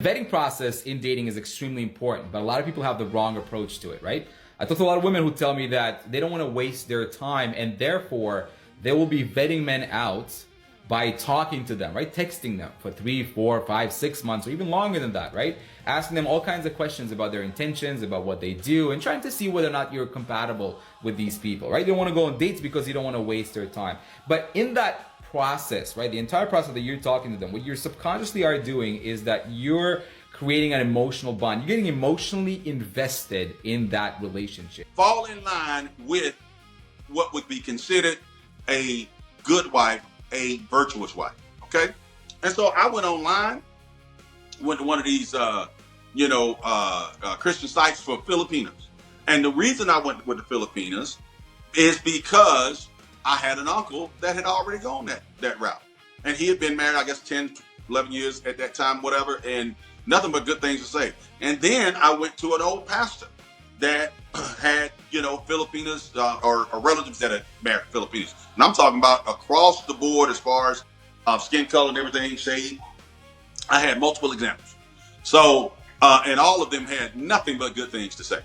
Vetting process in dating is extremely important, but a lot of people have the wrong approach to it, right? I talk to a lot of women who tell me that they don't want to waste their time, and therefore they will be vetting men out by talking to them, right? Texting them for 3, 4, 5, 6 months, or even longer than that, right? Asking them all kinds of questions about their intentions, about what they do, and trying to see whether or not you're compatible with these people, right? You don't want to go on dates because you don't want to waste their time. But in that process, right, the entire process that you're talking to them, what you subconsciously are doing is that you're creating an emotional bond. You're getting emotionally invested in that relationship. Fall in line with what would be considered a good wife, a virtuous wife. Okay, and so I went online, went to one of these, Christian sites for Filipinos, and the reason I went with the Filipinos is because I had an uncle that had already gone that route. And he had been married, I guess, 10, 11 years at that time, whatever, and nothing but good things to say. And then I went to an old pastor that had, Filipinos or relatives that had married Filipinos. And I'm talking about across the board as far as skin color and everything, shade. I had multiple examples. So, and all of them had nothing but good things to say.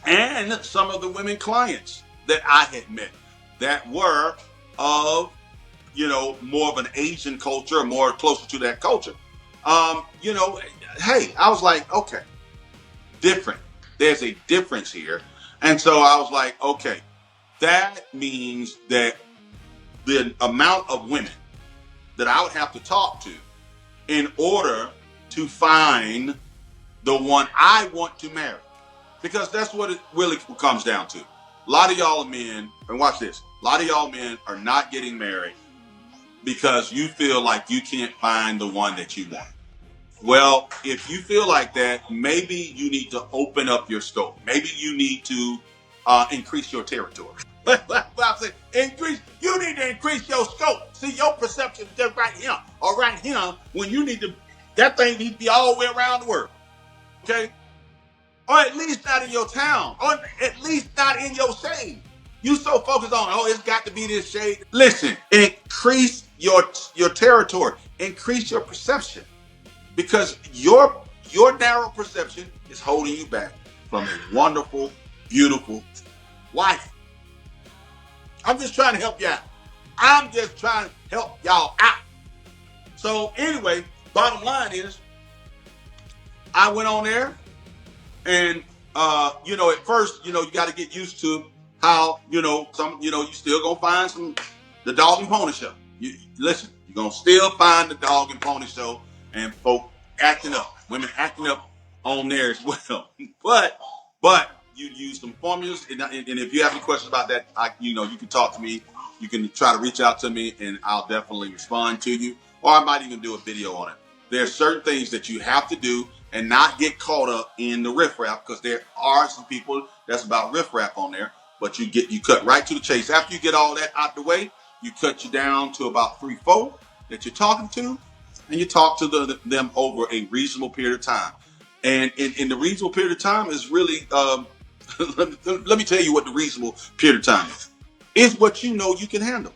And some of the women clients that I had met that were of, more of an Asian culture, more closer to that culture. Hey, I was like, okay, different. There's a difference here. And so I was like, okay, that means that the amount of women that I would have to talk to in order to find the one I want to marry. Because that's what it really comes down to. A lot of y'all men, and watch this, a lot of y'all men are not getting married because you feel like you can't find the one that you want. Well, if you feel like that, maybe you need to open up your scope. Maybe you need to increase your territory. I'm saying, you need to increase your scope. See, your perception is just right here or right here when you need to, that thing needs to be all the way around the world. Okay? Or at least not in your town, or at least not in your shade. You so focused on, it's got to be this shade. Listen, increase your territory, increase your perception, because your narrow perception is holding you back from a wonderful, beautiful wife. I'm just trying to help you out. I'm just trying to help y'all out. So anyway, bottom line is, I went on there. And, at first, you got to get used to how, you still going to find the dog and pony show. Listen, you're going to still find the dog and pony show and folk acting up, women acting up on there as well. But you use some formulas. And if you have any questions about that, you can talk to me. You can try to reach out to me and I'll definitely respond to you. Or I might even do a video on it. There are certain things that you have to do and not get caught up in the riff-raff, because there are some people that's about riff-raff on there, but you cut right to the chase. After you get all that out the way, you cut you down to about 3, 4 that you're talking to, and you talk to them over a reasonable period of time. And in the reasonable period of time is really, let me tell you what the reasonable period of time is. It's what you know you can handle.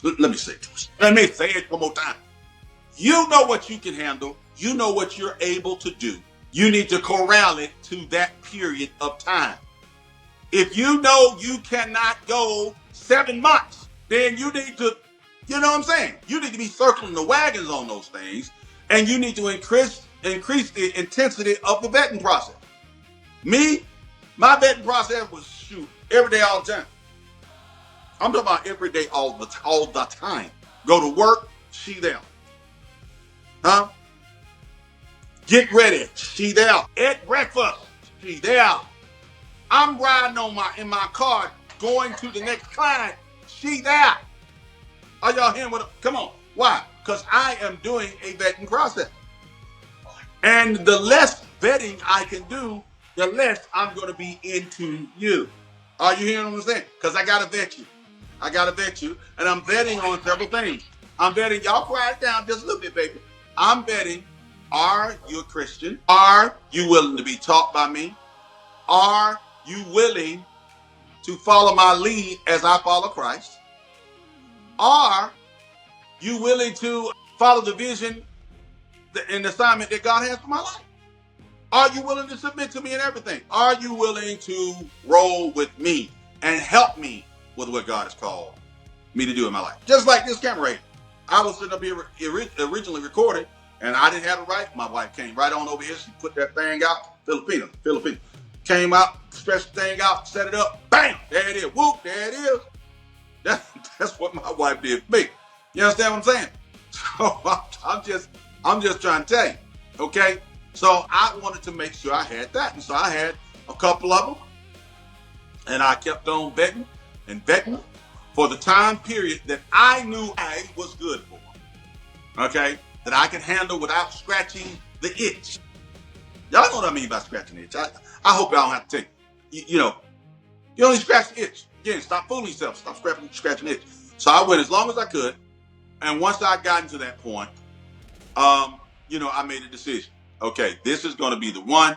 Let me say it. Let me say it one more time. You know what you can handle. You know what you're able to do. You need to corral it to that period of time. If you know you cannot go 7 months, then you need to, you know what I'm saying? You need to be circling the wagons on those things, and you need to increase the intensity of the vetting process. Me, my vetting process was every day, all the time. I'm talking about every day, all the time. Go to work, she there. Huh? Get ready, she there. At breakfast, she there. I'm riding in my car, going to the next client, she there. Are y'all hearing what? Come on. Why? Because I am doing a vetting process. And the less vetting I can do, the less I'm going to be into you. Are you hearing what I'm saying? Because I got to vet you. And I'm vetting on several things. I'm vetting, y'all quiet down just a little bit, baby. I'm vetting, are you a Christian? Are you willing to be taught by me? Are you willing to follow my lead as I follow Christ? Are you willing to follow the vision the assignment that God has for my life? Are you willing to submit to me in everything? Are you willing to roll with me and help me with what God has called me to do in my life? Just like this camera right. I was sitting up here originally recorded, and I didn't have it right. My wife came right on over here. She put that thing out. Filipino. Came out, stretched the thing out, set it up. Bam! There it is. Whoop! There it is. That's what my wife did for me. You understand what I'm saying? So I'm just trying to tell you. Okay? So I wanted to make sure I had that. And so I had a couple of them. And I kept on betting and betting for the time period that I knew I was good for. Okay? That I could handle without scratching the itch. Y'all know what I mean by scratching the itch. I hope y'all don't have to take it. You only scratch the itch. Again, stop fooling yourself. Stop scratching the itch. So I went as long as I could. And once I got to that point, I made a decision. Okay, this is going to be the one.